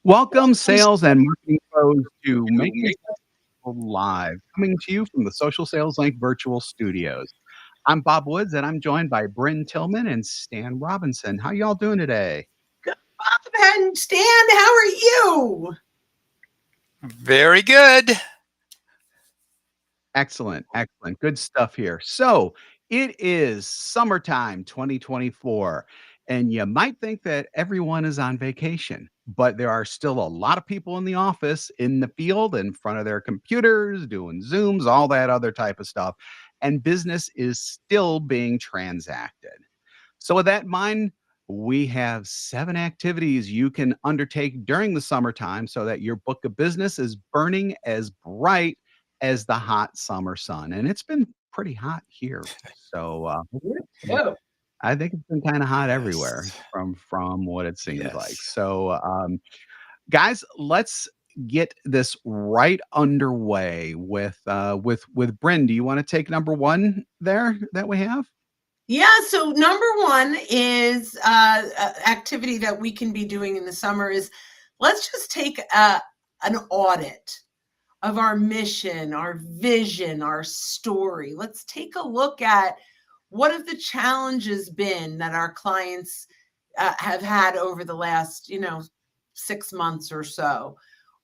Welcome, sales and marketing pros, to Making Successful Live, coming to you from the Social Sales Link virtual studios. I'm Bob Woods, and I'm joined by Bryn Tillman and Stan Robinson. How y'all doing today? Good, Bob and Stan. How are you? Very good. Excellent, excellent. Good stuff here. So it is summertime 2024, and you might think that everyone is on vacation, but there are still a lot of people in the office, in the field, in front of their computers, doing Zooms, all that other type of stuff. And business is still being transacted. So, with that in mind, we have 7 activities you can undertake during the summertime so that your book of business is burning as bright as the hot summer sun. And it's been pretty hot here. So, Oh, I think it's been kind of hot everywhere Yes. from what it seems like. Yes. So, guys, let's get this right underway with Bryn. Do you want to take number one there that we have? yeah. So number one is activity that we can be doing in the summer is let's just take an audit of our mission, our vision, our story. Let's take a look at what have the challenges been that our clients have had over the last, 6 months or so.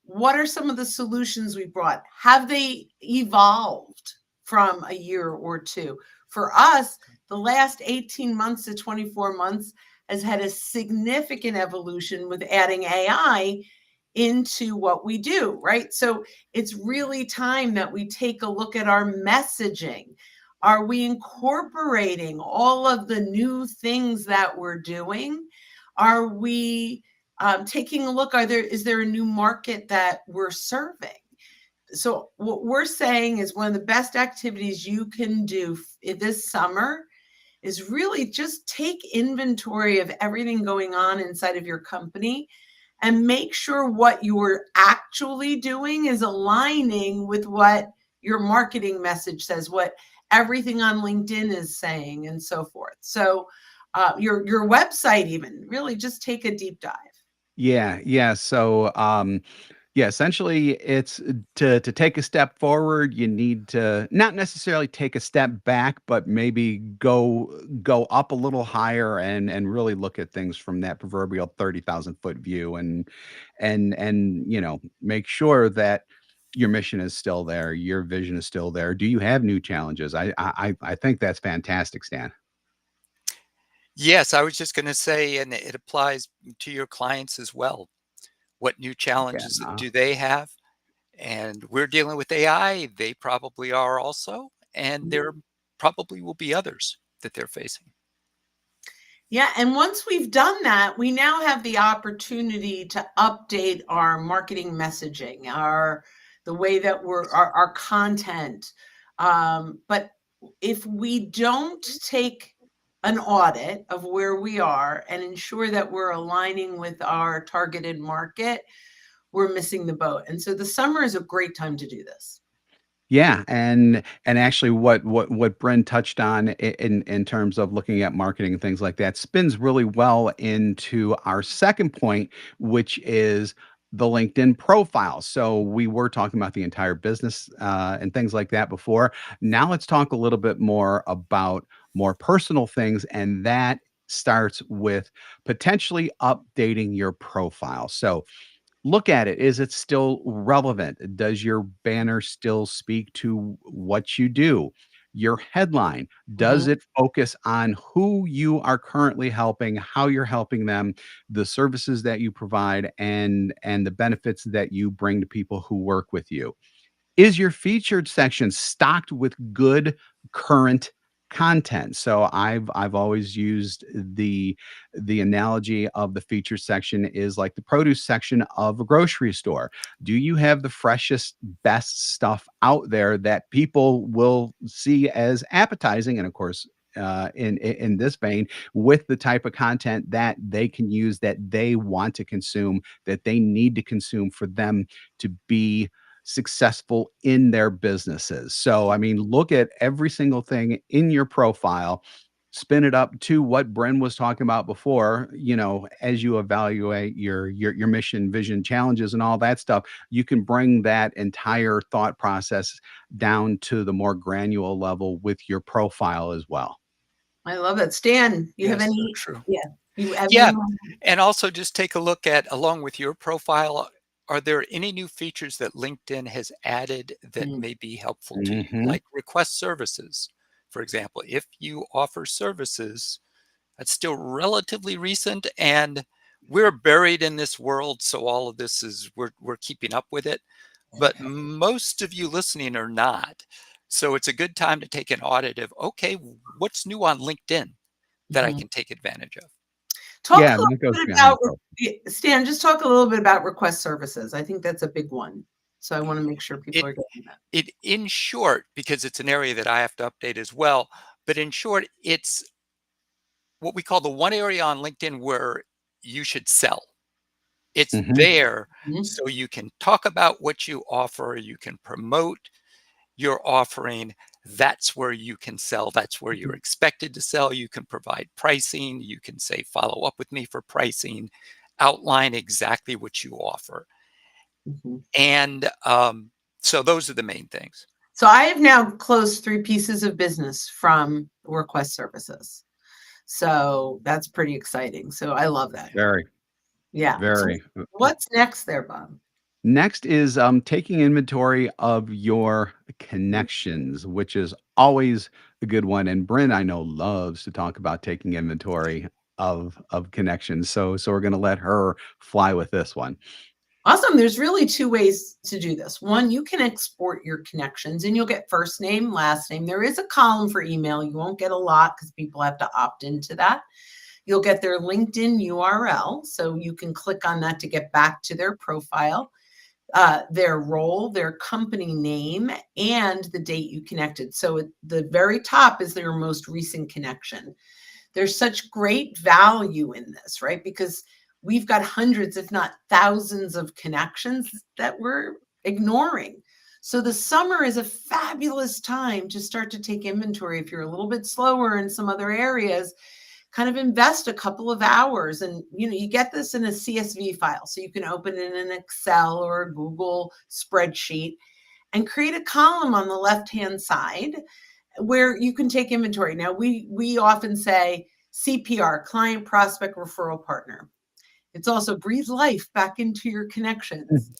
What are some of the solutions we brought? Have they evolved from a year or two? For us, the last 18 months to 24 months has had a significant evolution with adding AI into what we do, right? So it's really time that we take a look at our messaging. Are we incorporating all of the new things that we're doing? Are we taking a look? Is there a new market that we're serving? So what we're saying is one of the best activities you can do this summer is really just take inventory of everything going on inside of your company and make sure what you're actually doing is aligning with what your marketing message says, what everything on LinkedIn is saying, and so forth. So your website, even really just take a deep dive. Yeah, yeah. So, yeah, essentially, it's to take a step forward. You need to not necessarily take a step back, but maybe go up a little higher and really look at things from that proverbial 30,000 foot view, and make sure that your mission is still there, your vision is still there. Do you have new challenges? I think that's fantastic, Stan. Yes, I was just going to say, and it applies to your clients as well. What new Yeah. challenges do they have? And we're dealing with AI. They probably are also. And there probably will be others that they're facing. Yeah, and once we've done that, we now have the opportunity to update our marketing messaging, the way that our content. But if we don't take an audit of where we are and ensure that we're aligning with our targeted market, we're missing the boat. And so the summer is a great time to do this. Yeah, and actually what Bren touched on in terms of looking at marketing and things like that spins really well into our second point, which is the LinkedIn profile. So we were talking about the entire business and things like that before. Now let's talk a little bit more about more personal things, and that starts with potentially updating your profile. So look at it. Is it still relevant? Does your banner still speak to what you do? Your headline, does Mhm. it focus on who you are currently helping, how you're helping them, the services that you provide, and the benefits that you bring to people who work with you? Is your featured section stocked with good current content? So I've always used the analogy of the featured section is like the produce section of a grocery store. Do you have the freshest, best stuff out there that people will see as appetizing? And of course, in this vein, with the type of content that they can use, that they want to consume, that they need to consume for them to be successful in their businesses. So, I mean, look at every single thing in your profile spin it up to what Bren was talking about before, as you evaluate your mission, vision, challenges, and all that stuff, you can bring that entire thought process down to the more granular level with your profile as well. I love it. Stan, you have Yes, so any? true. Yeah, you have any Yeah, more? and also just take a look at, along with your profile, are there any new features that LinkedIn has added that Mm, may be helpful to you? Mhm. Like request services, for example. If you offer services, that's still relatively recent, and we're buried in this world, so all of this is we're keeping up with it. But most of you listening are not. So it's a good time to take an audit of, okay, what's new on LinkedIn that I mhm. can take advantage of? Talk a Yeah, and little that goes bit beyond about the pro. Stan, just talk a little bit about request services. I think that's a big one. So I want to make sure people It are getting that. it in short, because it's an area that I have to update as well, but in short, it's what we call the one area on LinkedIn where you should sell. It's Mhm. there Mhm, so you can talk about what you offer, you can promote your offering. That's where you can sell. That's where you're mhm, expected to sell. You can provide pricing. You can say, follow up with me for pricing, outline exactly what you offer. mhm. And so those are the main things. So I have now closed 3 pieces of business from request services. So that's pretty exciting. So I love that. Very, Yeah. So very. what's next there, Bob? Next is taking inventory of your Mhm. connections, which is always a good one. And Bryn, I know, loves to talk about taking inventory of connections. So we're going to let her fly with this one. Awesome. There's really 2 ways to do this. One, you can export your connections and you'll get first name, last name. There is a column for email. You won't get a lot because people have to opt into that. You'll get their LinkedIn URL. So you can click on that to get back to their profile, their role, their company name, and the date you connected. So at the very top is their most recent connection. There's such great value in this, right? Because we've got hundreds, if not thousands, of connections that we're ignoring. So the summer is a fabulous time to start to take inventory. If you're a little bit slower in some other areas, kind of invest a couple of hours, and you get this in a CSV file, so you can open it in an Excel or a Google spreadsheet and create a column on the left hand side where you can take inventory. Now, we often say CPR, client prospect referral partner. It's also breathe life back into your connections.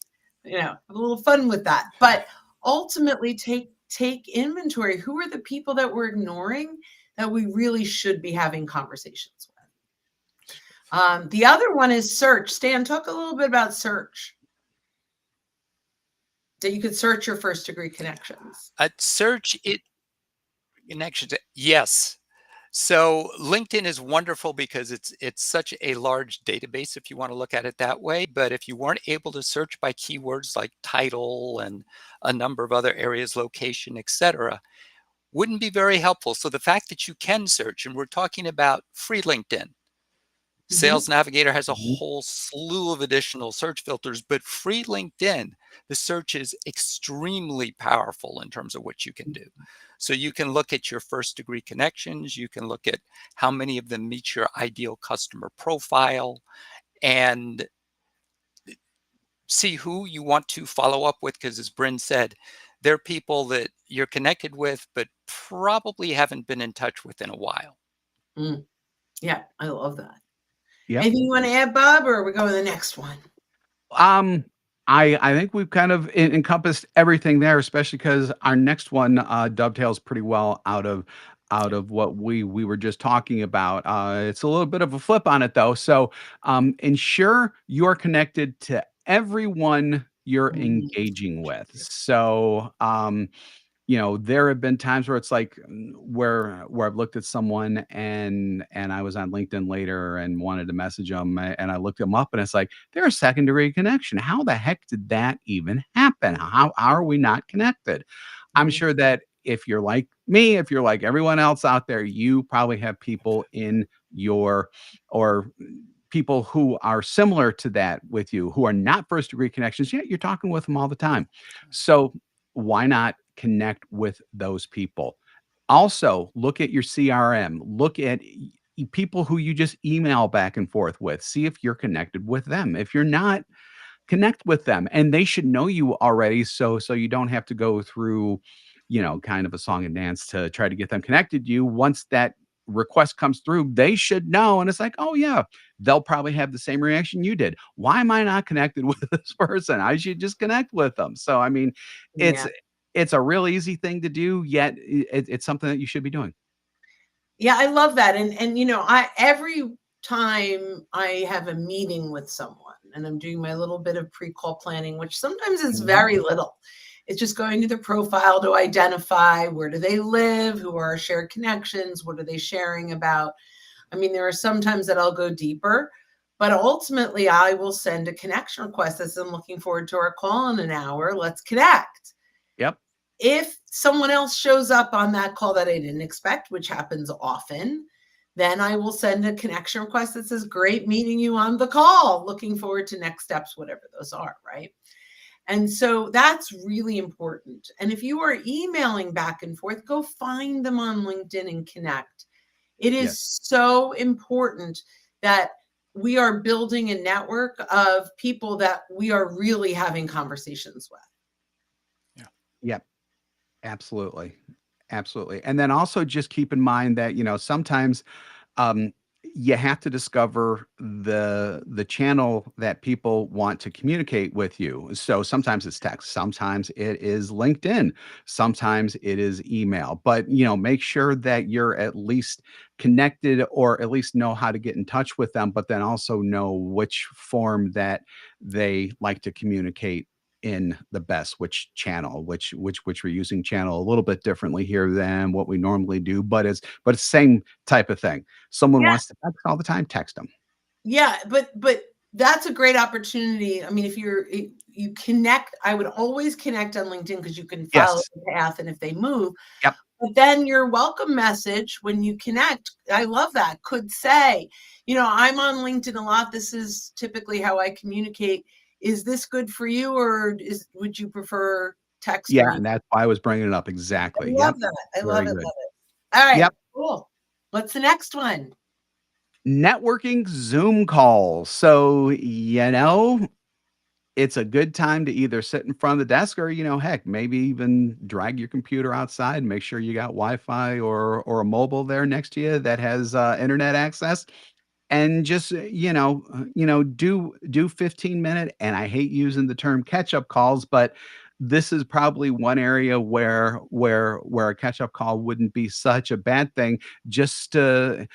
Have a little fun with that. But ultimately take inventory. Who are the people that we're ignoring that we really should be having conversations with? The other one is search. Stan, talk a little bit about search. That you could search your first degree connections. Search it connections. Yes. So LinkedIn is wonderful because it's such a large database if you want to look at it that way. But if you weren't able to search by keywords like title and a number of other areas, location, etc., wouldn't be very helpful. So the fact that you can search, and we're talking about free LinkedIn. Mhm. Sales Navigator has a Mhm. whole slew of additional search filters, but free LinkedIn, the search is extremely powerful in terms of what you can do. So you can look at your first degree connections, you can look at how many of them meet your ideal customer profile, and see who you want to follow up with. Because as Bryn said, they're people that you're connected with, but probably haven't been in touch with in a while. Mm, yeah, I love that. Yep. Anything you want to add, Bob, or are we going to the next one? Um, I think we've kind of encompassed everything there, especially because our next one dovetails pretty well out of what we were just talking about. It's a little bit of a flip on it though. So ensure you're connected to everyone you're Mm, engaging with. So there have been times where it's like where I've looked at someone and I was on LinkedIn later and wanted to message them and I looked them up and it's like they're a secondary connection. How the heck did that even happen? How are we not connected? I'm mhm, sure that if you're like me, if you're like everyone else out there, you probably have people in your or people who are similar to that with you who are not first degree connections, yet you're talking with them all the time. So why not connect with those people? Also, look at your CRM. Look at people who you just email back and forth with. See if you're connected with them. If you're not, connect with them, and they should know you already, so you don't have to go through, kind of a song and dance to try to get them connected to you. Once that request comes through, they should know, and it's like, oh yeah, they'll probably have the same reaction you did. Why am I not connected with this person? I should just connect with them. So I mean, it's Yeah. it's a real easy thing to do, yet it's something that you should be doing. Yeah, I love that. And I every time I have a meeting with someone and I'm doing my little bit of pre-call planning, which sometimes is Mhm. very little. It's just going to their profile to identify where do they live, who are our shared connections, what are they sharing about. I mean, there are some times that I'll go deeper, but ultimately I will send a connection request that says I'm looking forward to our call in an hour. Let's connect. Yep. If someone else shows up on that call that I didn't expect, which happens often, then I will send a connection request that says, great meeting you on the call. Looking forward to next steps, whatever those are, right? And so that's really important. And if you are emailing back and forth, go find them on LinkedIn and connect. It is Yes. so important that we are building a network of people that we are really having conversations with. Yeah. Yep. Absolutely. Absolutely. And then also just keep in mind that, sometimes um, you have to discover the channel that people want to communicate with you. So sometimes it's text, sometimes it is LinkedIn, sometimes it is email. But make sure that you're at least connected or at least know how to get in touch with them, but then also know which form that they like to communicate in the best, which channel, which we're using channel a little bit differently here than what we normally do, but it's same type of thing. Someone Yeah. wants to text all the time, text them. Yeah, but that's a great opportunity. I mean, if you connect, I would always connect on LinkedIn because you can follow Yes. the path and if they move. Yep. But then your welcome message when you connect, I love that, could say, I'm on LinkedIn a lot. This is typically how I communicate. Is this good for you or would you prefer text or Yeah, email? and that's why I was bringing it up. I Exactly. love Yep. that. I love Very it, good. love it. All right, Yep. cool. What's the next one? Networking Zoom calls. So, it's a good time to either sit in front of the desk or, heck, maybe even drag your computer outside, make sure you got Wi-Fi or a mobile there next to you that has internet access. And just do 15-minute, and I hate using the term catch up calls, but this is probably one area where a catch up call wouldn't be such a bad thing, just to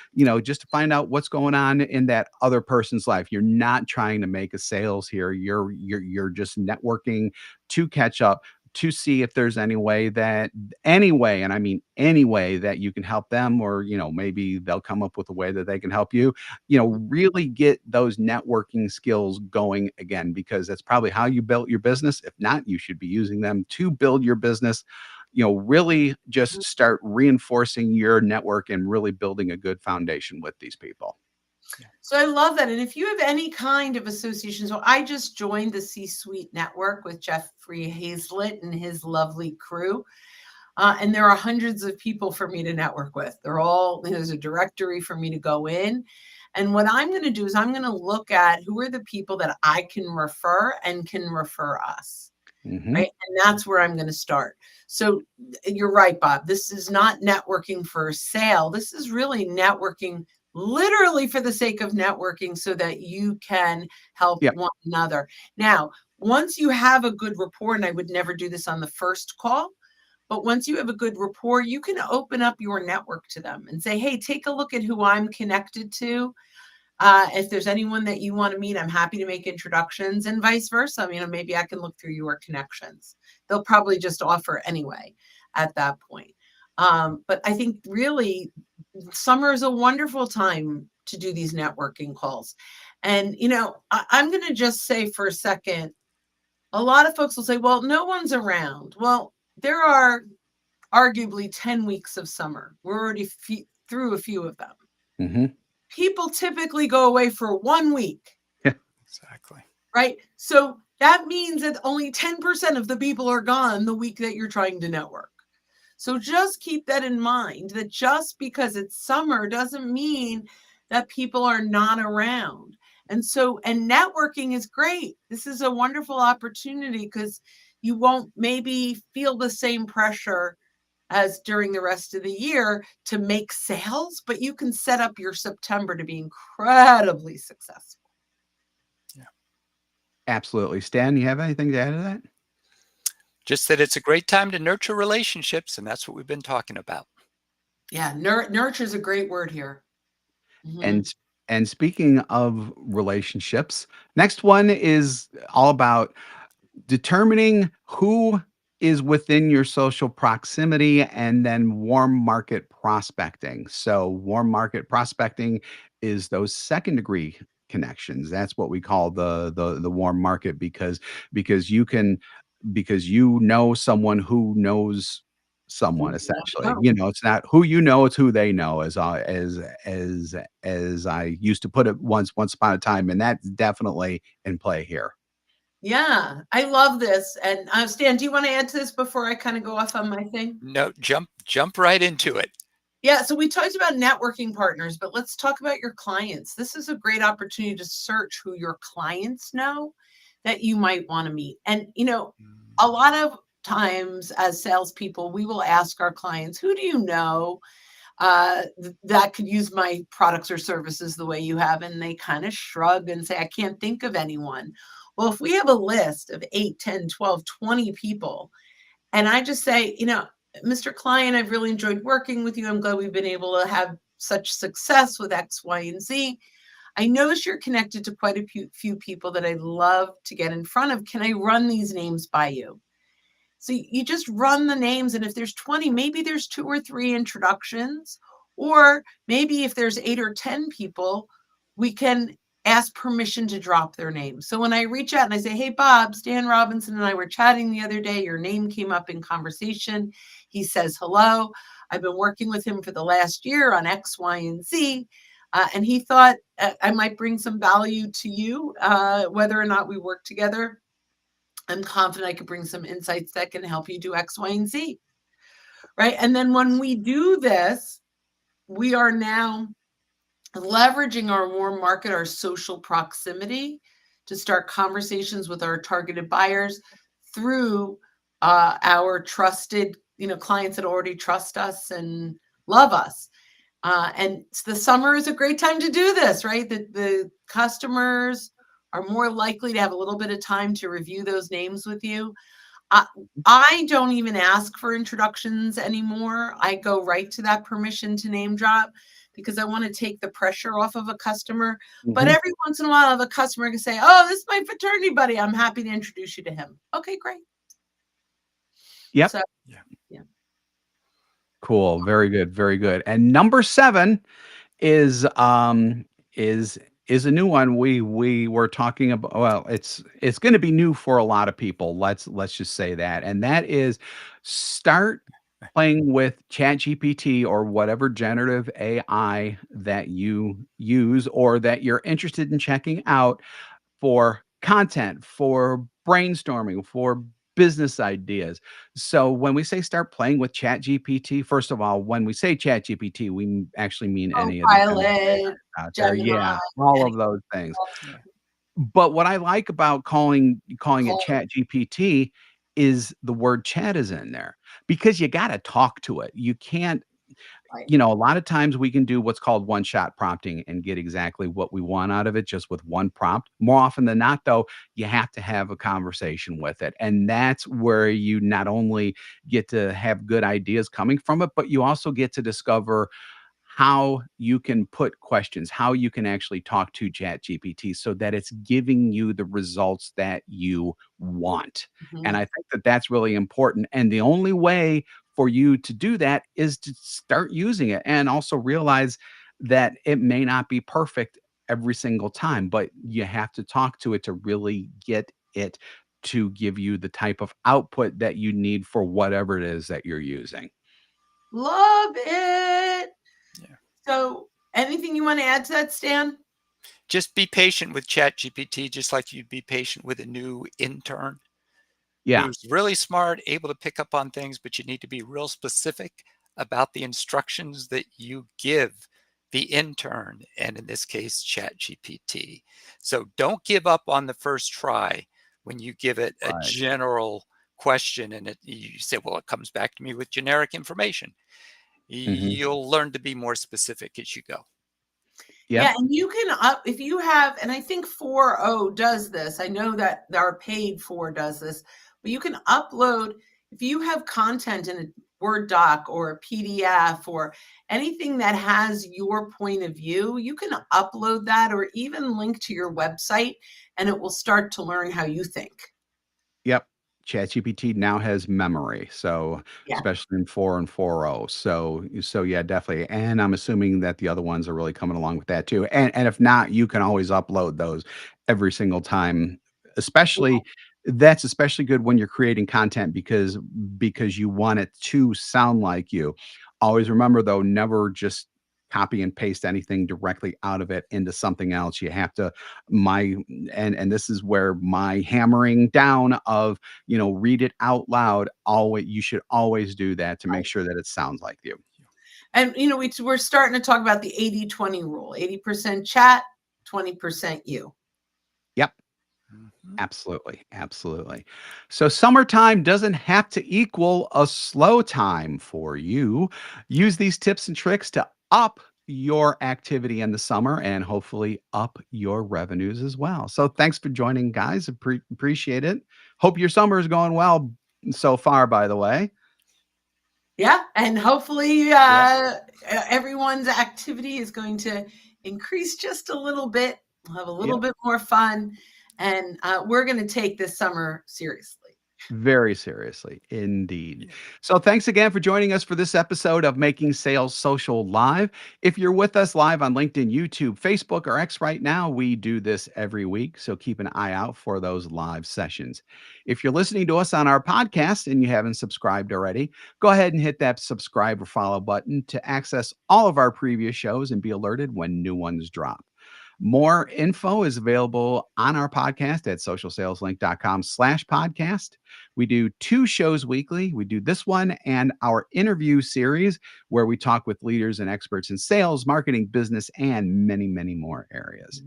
find out what's going on in that other person's life. You're not trying to make a sales here. You're just networking to catch up, to see if there's any way, and I mean any way, that you can help them, or maybe they'll come up with a way that they can help you. Really get those networking skills going again, because that's probably how you built your business. If not, you should be using them to build your business. Really just start reinforcing your network and really building a good foundation with these people. So I love that. And if you have any kind of association, so I just joined the C-Suite Network with Jeffrey Hazlett and his lovely crew. And there are hundreds of people for me to network with. There's a directory for me to go in. And what I'm going to do is I'm going to look at who are the people that I can refer and can refer us. Hmm. Right. And that's where I'm going to start. So you're right, Bob. This is not networking for sale. This is really networking literally for the sake of networking so that you can help Yep. one another. Now, once you have a good rapport, and I would never do this on the first call, but once you have a good rapport, you can open up your network to them and say, hey, take a look at who I'm connected to. If there's anyone that you want to meet, I'm happy to make introductions, and vice versa. Maybe I can look through your connections. They'll probably just offer anyway at that point. But I think really summer is a wonderful time to do these networking calls. And, I'm going to just say for a second, a lot of folks will say, well, no one's around. Well, there are arguably 10 weeks of summer. We're already through a few of them. Hmm. People typically go away for 1 week, Exactly. right? So that means that only 10% of the people are gone the week that you're trying to network. So just keep that in mind, that just because it's summer doesn't mean that people are not around. And networking is great. This is a wonderful opportunity because you won't maybe feel the same pressure as during the rest of the year to make sales, but you can set up your September to be incredibly successful. Absolutely. Stan, you have anything to add to that? Just that it's a great time to nurture relationships, and that's what we've been talking about. Yeah, nurture is a great word here. And and speaking of relationships, next one is all about determining who is within your social proximity and then warm market prospecting. So warm market prospecting is those second degree connections. That's what we call the warm market because you can because you know someone who knows someone essentially. Oh, You know, it's not who you know, it's who they know as I used to put it once upon a time, and that's definitely in play here. yeah, I love this. And Stan, do you want to add to this before I kind of go off on my thing? No, jump right into it. Yeah, so we talked about networking partners, but let's talk about your clients. This is a great opportunity to search who your clients know that you might want to meet. And, a lot of times as salespeople, we will ask our clients, who do you know that could use my products or services the way you have? And they kind of shrug and say, I can't think of anyone. Well, if we have a list of 8, 10, 12, 20 people, and I just say, Mr. Client, I've really enjoyed working with you. I'm glad we've been able to have such success with X, Y, and Z. I notice you're connected to quite a few people that I'd love to get in front of. Can I run these names by you? So you just run the names. And if there's 20, maybe there's 2 or 3 introductions. Or maybe if there's 8 or 10 people, we can ask permission to drop their name. So when I reach out and I say, hey, Bob, Stan Robinson and I were chatting the other day, your name came up in conversation. He says, hello. I've been working with him for the last year on X, Y, and Z. And he thought I might bring some value to you, whether or not we work together. I'm confident I could bring some insights that can help you do X, Y, and Z. Right. And then when we do this, we are now leveraging our warm market, our social proximity to start conversations with our targeted buyers through our trusted, clients that already trust us and love us. And the summer is a great time to do this, right? The customers are more likely to have a little bit of time to review those names with you. I don't even ask for introductions anymore. I go right to that permission to name drop because I want to take the pressure off of a customer. But Mhm. every once in a while, I have a customer can say, oh, this is my fraternity buddy. I'm happy to introduce you to him. Okay, great. Yep. So, Yeah. yeah. Cool. Very good. Very good. And number 7 is um is is a new one we were talking about. Well, it's going to be new for a lot of people. Let's just say that. And that is start playing with ChatGPT or whatever generative AI that you use or that you're interested in checking out for content, for brainstorming, for business ideas. So when we say start playing with ChatGPT, first of all, when we say ChatGPT, we actually mean any of the generative Copilot, out there. Gemini, Yeah, all any of those things. Yeah. But what I like about calling it call. ChatGPT is the word chat is in there because you got to talk to it. You can't Right. a lot of times we can do what's called one shot prompting and get exactly what we want out of it just with one prompt. More often than not, though, you have to have a conversation with it. And that's where you not only get to have good ideas coming from it, but you also get to discover how you can put questions, how you can actually talk to Chat GPT so that it's giving you the results that you want. And Mhm. I think that that's really important. And the only way for you to do that is to start using it and also realize that it may not be perfect every single time, but you have to talk to it to really get it to give you the type of output that you need for whatever it is that you're using. Love it. Yeah. So anything you want to add to that, Stan? Just be patient with ChatGPT, just like you'd be patient with a new intern. Yeah. who's really smart, able to pick up on things, but you need to be real specific about the instructions that you give the intern, and in this case, ChatGPT. So don't give up on the first try when you give it a Right. general question and you say, well, it comes back to me with generic information. Mhm. You'll learn to be more specific as you go. Yeah, Yep. and you can up if you have, and I think 4O does this. I know that our paid for does this, but you can upload if you have content in a Word doc or a PDF or anything that has your point of view, you can upload that or even link to your website and it will start to learn how you think. Yep. ChatGPT now has memory, so Yeah. especially in 4 and 4.0. So yeah, definitely. And I'm assuming that the other ones are really coming along with that too. And if not, you can always upload those every single time. Especially that's especially good when you're creating content because you want it to sound like you. Always remember though, never just copy and paste anything directly out of it into something else. You have to my and this is where my hammering down of read it out loud, always you should always do that to make sure that it sounds like you. And we're starting to talk about the 80-20 rule. 80% chat, 20% you. Yep. Mhm. Absolutely, absolutely. So summertime doesn't have to equal a slow time for you. Use these tips and tricks to up your activity in the summer and hopefully up your revenues as well. So thanks for joining, guys. Appreciate it. Hope your summer is going well so far, by the way. Yeah, and hopefully Yep. everyone's activity is going to increase just a little bit. We'll have a little Yep. bit more fun, and we're going to take this summer seriously. Very seriously, indeed. Yeah. So, thanks again for joining us for this episode of Making Sales Social Live. If you're with us live on LinkedIn, YouTube, Facebook, or X right now, we do this every week. So, keep an eye out for those live sessions. If you're listening to us on our podcast and you haven't subscribed already, go ahead and hit that subscribe or follow button to access all of our previous shows and be alerted when new ones drop. More info is available on our podcast at socialsaleslink.com/podcast. We do 2 shows weekly. We do this one and our interview series where we talk with leaders and experts in sales, marketing, business, and many, many more areas.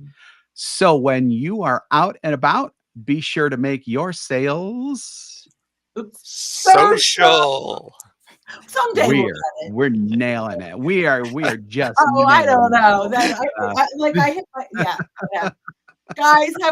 So when you are out and about, be sure to make your sales. Oops. Social. Social. Someday we'll We're get it. we're nailing it. We are just Oh, I don't nailing know. it. Like I hit my, yeah. Guys, have